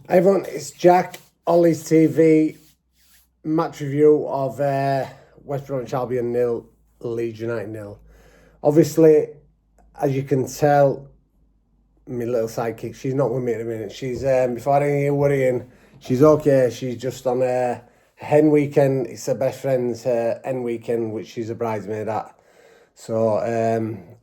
Hey everyone, it's Jack, Ollie's TV, match review of West Brom Albion 0, Leeds United 0. Obviously, as you can tell, my little sidekick, she's not with me at the minute. She's, before any of you worrying, she's okay. She's just on a hen weekend. It's her best friend's hen weekend, which she's a bridesmaid at. So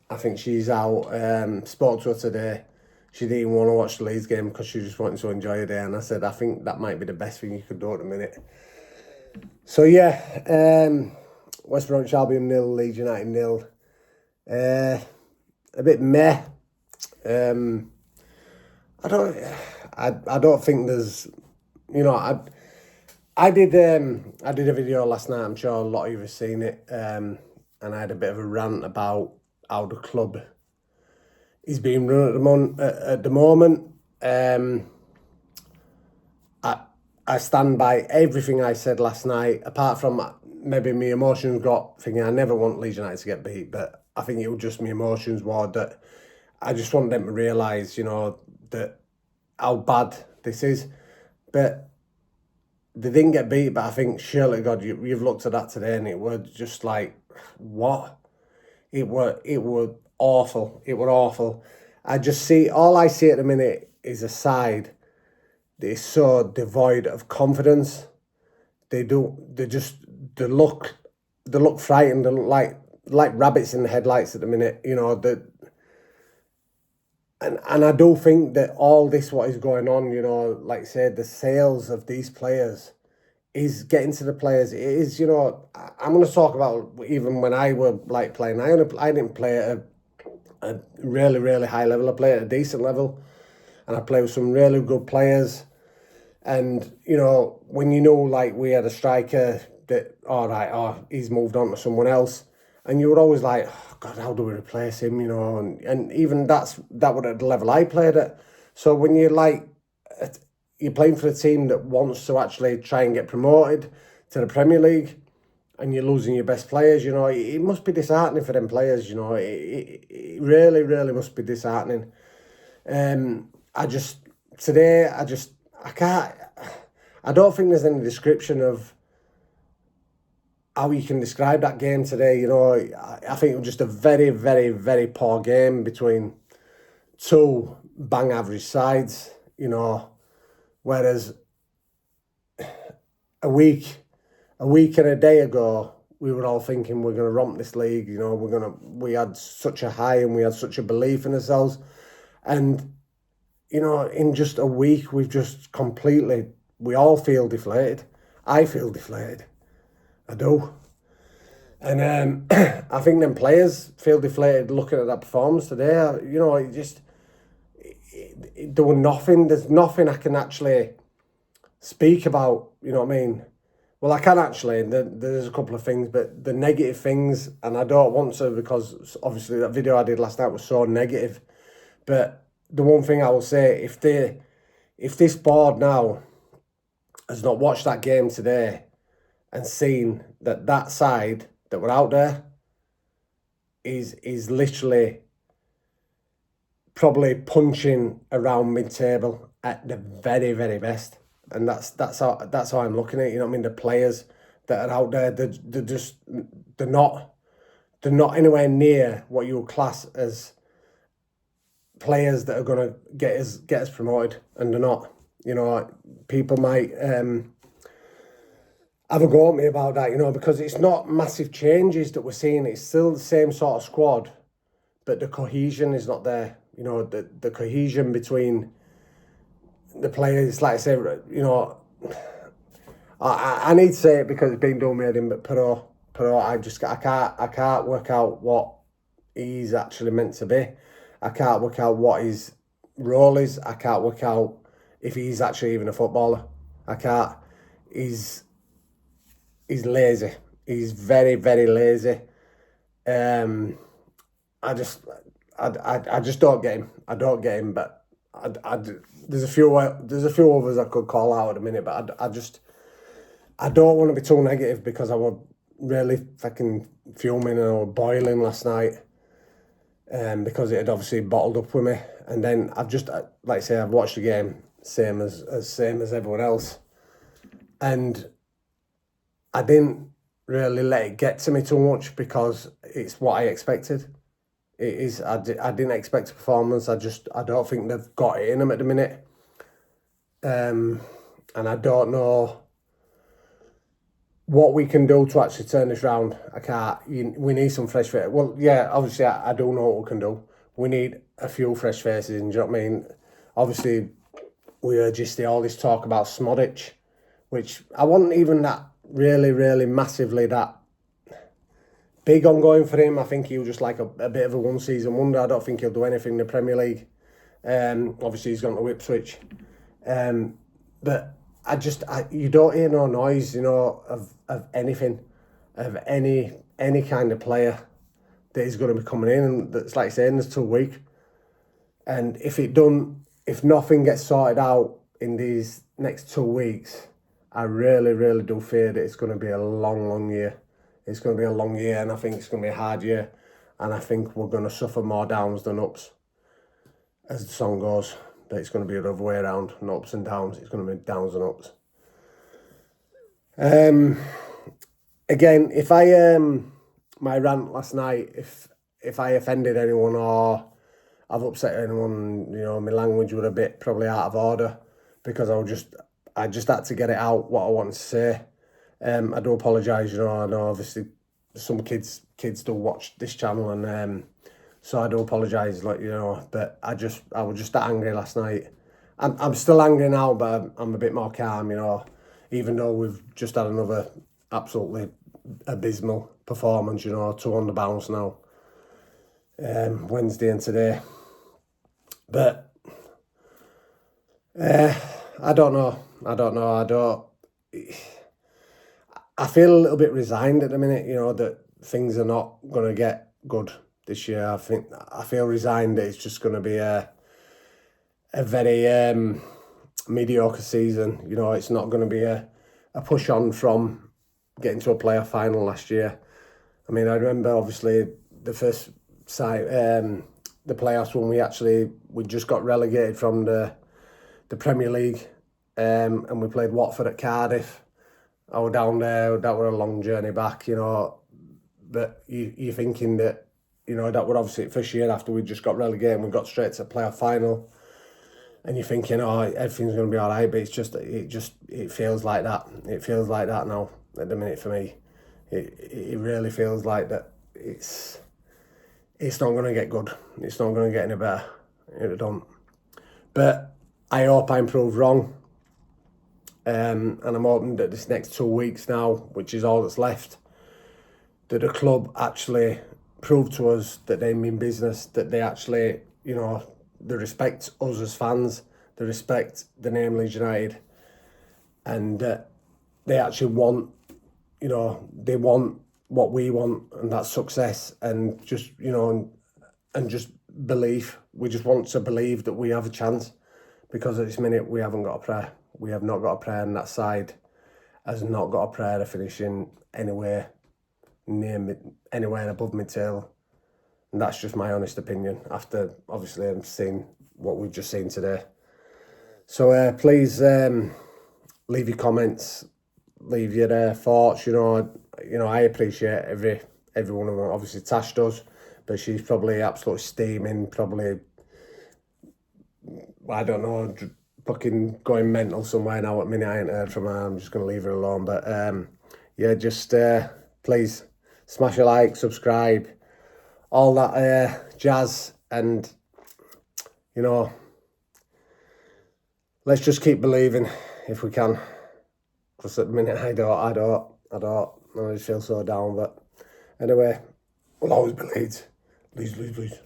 I think she's out. Spoke to her today. She didn't even want to watch the Leeds game because she just wanted to enjoy her day. And I said, I think that might be the best thing you could do at the minute. So yeah, West Brom Albion 0, Leeds United 0. A bit meh. I don't think there's, I did a video last night. I'm sure a lot of you have seen it. And I had a bit of a rant about how the club is being run at the moment. I stand by everything I said last night, apart from maybe my emotions got thinking I never want Leeds United to get beat, but I think it was just my emotions more that I just want them to realise, that how bad this is. But they didn't get beat, but I think, surely God, you've looked at that today and it was just like, what? It were awful. It were awful. All I see at the minute is a side that is so devoid of confidence. They look frightened. They look like rabbits in the headlights at the minute. And I do think that all this, what is going on, like I said, the sales of these players is getting to the players. It is, I'm going to talk about even when I were playing. I didn't play at a really, really high level. I played at a decent level, and I played with some really good players. And, when we had a striker that, he's moved on to someone else. And you were always like, oh, God, how do we replace him, And even that was at the level I played at. So when you're playing for a team that wants to actually try and get promoted to the Premier League, and you're losing your best players, it must be disheartening for them players, It really, really must be disheartening. I don't think there's any description of how you can describe that game today. I think it was just a very, very, very poor game between two bang average sides, whereas a week and a day ago, we were all thinking we're going to romp this league, we had such a high and we had such a belief in ourselves. And, in just a week, we all feel deflated. I feel deflated. I do. And I think them players feel deflated looking at that performance today. There was nothing. There's nothing I can actually speak about, you know what I mean? Well, I can actually. There's a couple of things, but the negative things, and I don't want to, because obviously that video I did last night was so negative. But the one thing I will say, if this board now has not watched that game today and seen that side that were out there is literally probably punching around mid-table at the very, very best. And that's how I'm looking at it. The players that are out there, they're not anywhere near what you would class as players that are going to get us promoted, and they're not. People might have a go at me about that, because it's not massive changes that we're seeing. It's still the same sort of squad, but the cohesion is not there. The cohesion between the players, like I say, I need to say it because it's been done with him, but Pero, I can't work out what he's actually meant to be. I can't work out what his role is. I can't work out if he's actually even a footballer. I can't. He's lazy. He's very, very lazy. I just don't get him. I don't get him. But there's a few others I could call out at a minute. But I don't want to be too negative, because I was really fucking fuming or boiling last night. Because it had obviously bottled up with me. And then I've just, like I say, I've watched the game same as everyone else, and I didn't really let it get to me too much because it's what I expected. It is. I didn't expect a performance. I don't think they've got it in them at the minute. And I don't know what we can do to actually turn this round. I can't. We need some fresh faces. Well, yeah, obviously I do know what we can do. We need a few fresh faces. And do you know what I mean? Obviously, we heard just all this talk about Smodic, which I wasn't even that really massively that big on going for him. I think he was just like a bit of a one-season wonder. I don't think he'll do anything in the Premier League. Obviously, he's gone to Ipswich. But you don't hear no noise, of anything, of any kind of player that is going to be coming in. And that's like saying there's 2 weeks. And if nothing gets sorted out in these next 2 weeks, I really do fear that it's going to be a long year. It's going to be a long year, and I think it's going to be a hard year. And I think we're going to suffer more downs than ups, as the song goes. That it's going to be the other way around, not ups and downs. It's going to be downs and ups. Again, if my rant last night, if I offended anyone or I've upset anyone, my language was a bit probably out of order because I just had to get it out what I wanted to say. I do apologise, I know obviously some kids do watch this channel, and so I do apologise, but I was just that angry last night. I'm still angry now, but I'm a bit more calm, even though we've just had another absolutely abysmal performance, 2 on the bounce now, Wednesday and today. But I don't know. I feel a little bit resigned at the minute, that things are not going to get good this year. I feel resigned that it's just going to be a very mediocre season. It's not going to be a push on from getting to a playoff final last year. I mean, I remember obviously the first side, the playoffs when we just got relegated from the Premier League, and we played Watford at Cardiff. I was down there. That were a long journey back, But you're thinking that, that would obviously first year after we just got relegated and we got straight to the playoff final. And you're thinking, everything's going to be all right, but it feels like that. It feels like that now at the minute for me. It really feels like that. It's not going to get good. It's not going to get any better. It don't. But I hope I'm proved wrong. And I'm hoping that this next 2 weeks now, which is all that's left, that the club actually prove to us that they mean business, that they actually, they respect us as fans, they respect the name Leeds United, and they actually want, they want what we want, and that's success, and just, and just belief. We just want to believe that we have a chance, because at this minute we haven't got a prayer. We have not got a prayer, and that side has not got a prayer of finishing anywhere above mid-table. And that's just my honest opinion after obviously I'm seeing what we've just seen today. So please leave your comments, leave your thoughts. I appreciate every one of them. Obviously Tash does, but she's probably absolutely steaming, probably, I don't know, fucking going mental somewhere now. At minute I ain't heard from her. I'm just going to leave her alone. But yeah, just please smash a like, subscribe, all that jazz, and let's just keep believing if we can. Because at the minute I don't. I just feel so down. But anyway, we'll always be Leeds. Leeds.